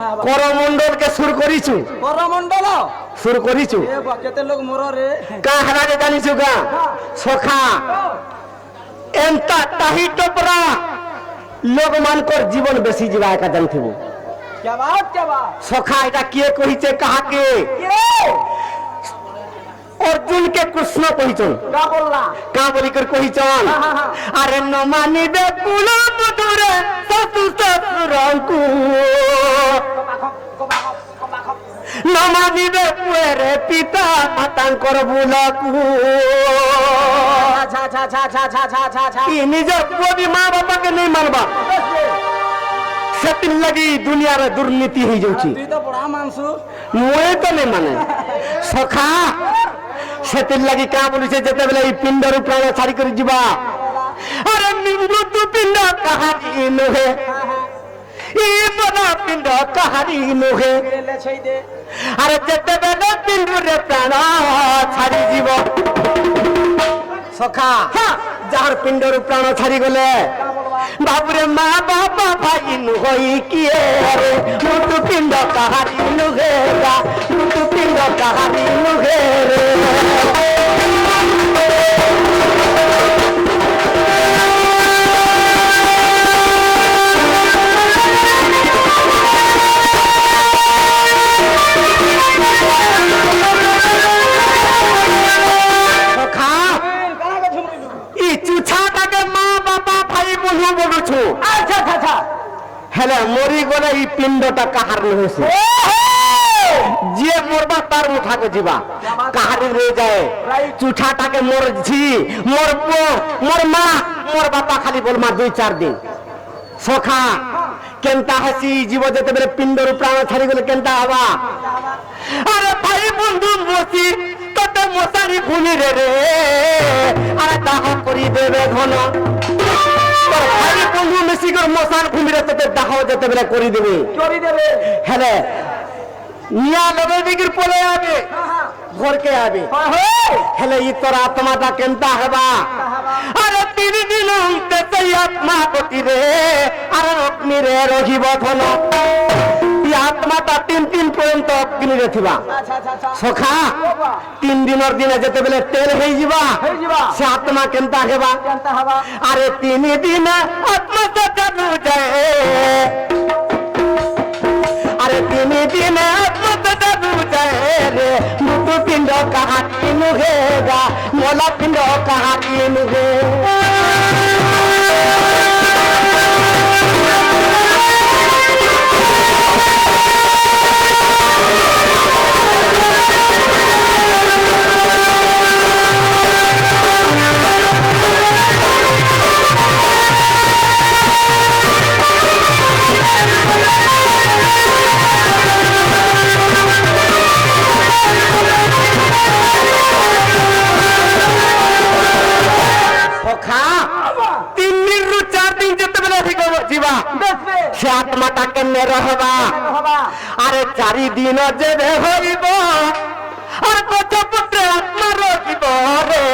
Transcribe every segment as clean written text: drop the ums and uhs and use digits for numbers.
করমণ্ডলকে সুর করিছু করমণ্ডল সুর করিছু কেতে লোক মোর রে কাহারাকে জানিছু গা সখা এন্তা তাহি টপরা লোক মানকর জীবন বেশি যা একা জানিথিবু क्या बात সখা এটা কে কহিছে কাহাকে अर्जुन के कृष्ण कहिचन का बोलला का बोली कर कहिचन अरे न मानिबे कुल मधुरे ससु ससुरंकु न मानिबे पुरे पिता मातांकर बुलाकु अच्छा अच्छा अच्छा अच्छा अच्छा अच्छा अच्छा ई निज कोई मां बाप के नहीं मानबा सेतिन लगी दुनिया रे दुर्नीति हो जाउची तू तो बड़ा मानसु मुए तो नहीं माने सखा सेतिन लगी का बोलिसे जते बेले ई पिंडर प्राण छाड़ी कर जीवा अरे मृत्यु पिंड कहानी नहे ई बना पिंड कहानी नहे ले छै दे अरे जते बेले पिंड रे प्राण छाड़ी जीव सखा जार पिंडर प्राण छाड़ी गले बाबुरे माँ बाबा भाई नुहई किए रे मृत्यु पिंड कहानी नुहेगा मृत्यु पिंड कहानी नुहे रे हेले मरी गले ई पिंडटा काहार नहसे जे मोरबा तार मुठा को जीवा काहार रे जाए चूठाटा के मोर झी मोर पो मोर मां मोर बापा खाली बोल मा 2-4 दिन सखा केनता हसी जीव जते बेले पिंडर प्राण छाड़ी गले केनता हवा अरे भाई बंधु मोसी तते मोसारी भूमि रे रे अरे दाह करी देबे घन भाई बंधु मिसिकर मसान भूमि रे तते दाह जते बेले करी देबे हेले निया लगे बिगिर पोले आबे घर के आबे हेले ई तोर आत्माटा केनता हेबा अरे 3 दिन ते तई आत्मा पति रे अरे अग्नि रे रहिब धन ई आत्माटा 3 पर्यंत अग्नि रे थिबा अच्छा अच्छा अच्छा सखा 3 दिनर दिन जते बेले तेल हेई जीवा से आत्मा केनता हेबा अरे 3 दिन आत्मा से जनु जाए अरे 3 दिन आत्मा से जनु जाए रे मृत्यु पिंड कहानी नुहेगा मोला पिंड कहानी नुहे से आत्माटा केने रहबा अरे 4 दिन जेबे होइब और कथ पुत्रे आत्मा रहिब रे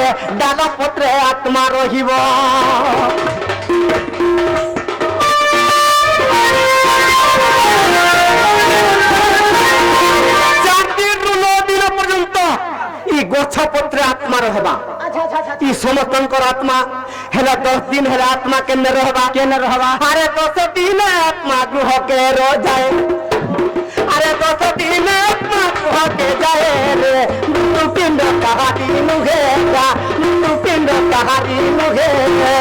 डाल पुत्रे आत्मा रहिब 4 दिन 9 दिन पर्यंत ई गछ पत्रे आत्मा रहबा ई समस्तंकर आत्मा हेला 10 दिन हेला आत्मा केने रहबा अरे 10 दिन आत्मा गृह के रो जाए अरे 10 दिन आत्मा गृह के जाए रे मृत्यु पिंड कहानी नुहेगा मृत्यु पिंड कहानी नुहेगा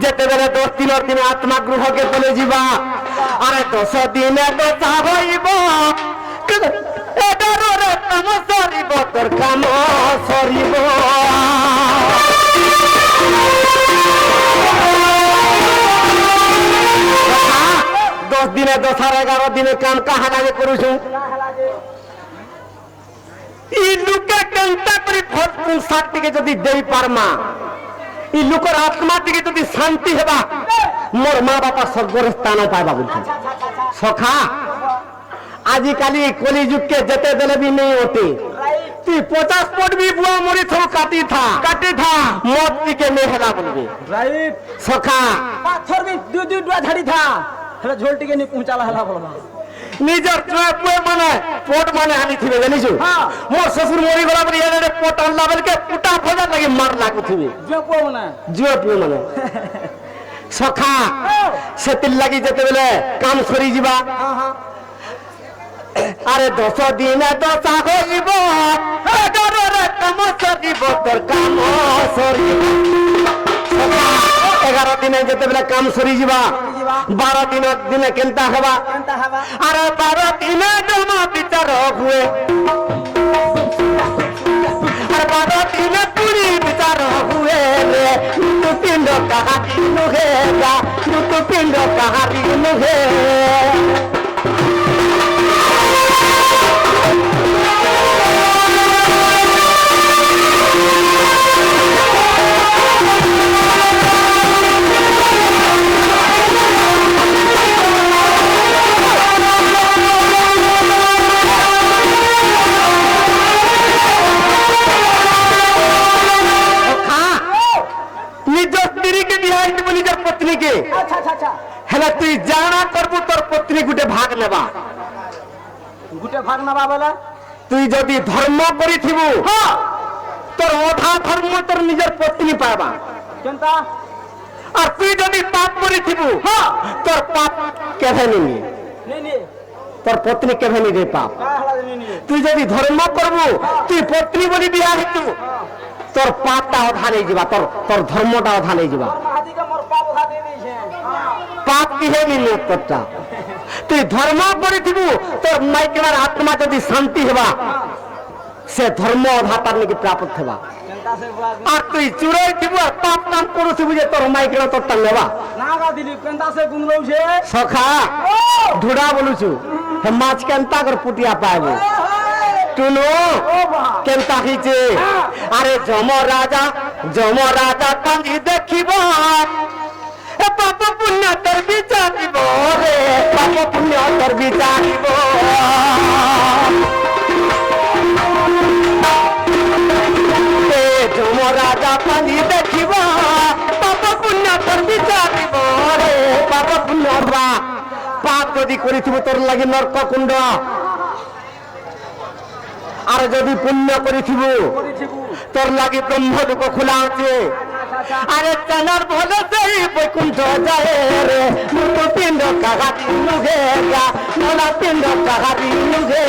जते बेले 10 दिन आत्मा गृह के चले जीवा अरे 10 दिन दशा होइब 11 रे काम सरिब तोर काम सरिब 10 दिन 11 दिन काम कहा लागे करूछु ई लुके केनता करी भरपूर साथी के जदी देई पारमा ই লোকের আত্মা থেকে যদি শান্তি হেবা মোর মা বাবা স্বর্গের স্থান পাইবা বলছে আচ্ছা আচ্ছা আচ্ছা আচ্ছা সখা আজিকালি কলিযুগকে যেতে দিলে বি নেই ওতে রাইট তুই 50 ফুট বি বুয়া মরি থো কাটি থা মত দিকে নেহলা বলবি রাইট সখা পাথর বি দুই ডুয়া ধাড়ি থা হেলা ঝোলটিকে নি পৌঁছালা হেলা বলবা নিজের পুয়ে মানে পট মানে আনি থিবে জানিছু হ্যাঁ। মোর শ্বশুর মরি গলা পরে এনে পট আনলা বলকে পুটা ফজা লাগি মার লাগু থিবে জো কো না জুয়ে পুয়ে মানে সখা সেতির লাগি যেতে বেলে কাম সরি ଯିବା হ্যাঁ হ্যাঁ আরে 10 দিনে 10 হইব ডরে কাম সরিব তোর কাম সরিব 11 দিনে যেতে বেলে কাম সরি ଯିବା 12 দিনে কেনতা হবা কেনতা হবা আরে 12 দিনে জমা বিচার হুয়ে আরে 12 দিনে পুরি বিচার হুয়ে রে তু পিণ্ড কাহারি নুহে গা তু পিণ্ড কাহারি নুহে নিজের স্ত্রীকে বিহাই দিব নিজের পত্নীকে আচ্ছা আচ্ছা আচ্ছা হেলা তুই জানা করবো তোর পত্নী গুটে ভাগ নেবা গুটে ভাগ নাবা বলে তুই যদি ধর্ম করিথিবু তোর অধা ধর্ম তোর নিজের পত্নী পাবা কেনতা আর তুই যদি পাপ করিথিবু তোর পাপ কেভে নিবি নে নে তোর পত্নী কেভে নিবে পাপ কা হেলা নে নে তুই যদি ধর্ম করবু তুই পত্নী বলি বিয়া হইতু তোর পাপটা অধা নেই যাবা তোর ধর্মটা অধা নেই যাবা মোর মাহাদিকে মোর পাপ উঠা দিয়ে দিয়েছে পাপ কি হেবি তোরটা তুই ধর্ম করিথিবু তোর মাইকের আত্মা যদি শান্তি হেবা সে ধর্ম অধা তার নাকি প্রাপ্ত হেবা কেনতা সে বুয়া আর তুই চুরাই থিবু আর পাপ কাম করুথিবু যে তোর মাইকের তোরটা নেবা না গা দিলি কেনতা সে গুণ লউছে সখা ঢুড়া বলুছু হে মাছ কেনতা করে পুটিয়া পাইব টুনু ও বাহ কেনতা হইছে আরে যম রাজা কান্দি দেখিব এ পাপ পুণ্য তোর বিচারিব রে পাপ পুণ্য তোর বিচারিব এ যম রাজা কান্দি দেখিব পাপ পুণ্য তোর বিচারিব রে পাপ পুণ্য পাপ যদি করিথিব তোর লাগি নরক কুণ্ড আর যদি পুণ্য করিথিবু করিছিবু তোর লাগি ব্রহ্মলোক খোলা আছে আরে চানার ভলে সেই বৈকুণ্ঠ যায় রে মুটো পিণ্ড কাহারি নুগে গা নোলা পিণ্ড কাহারি নুগে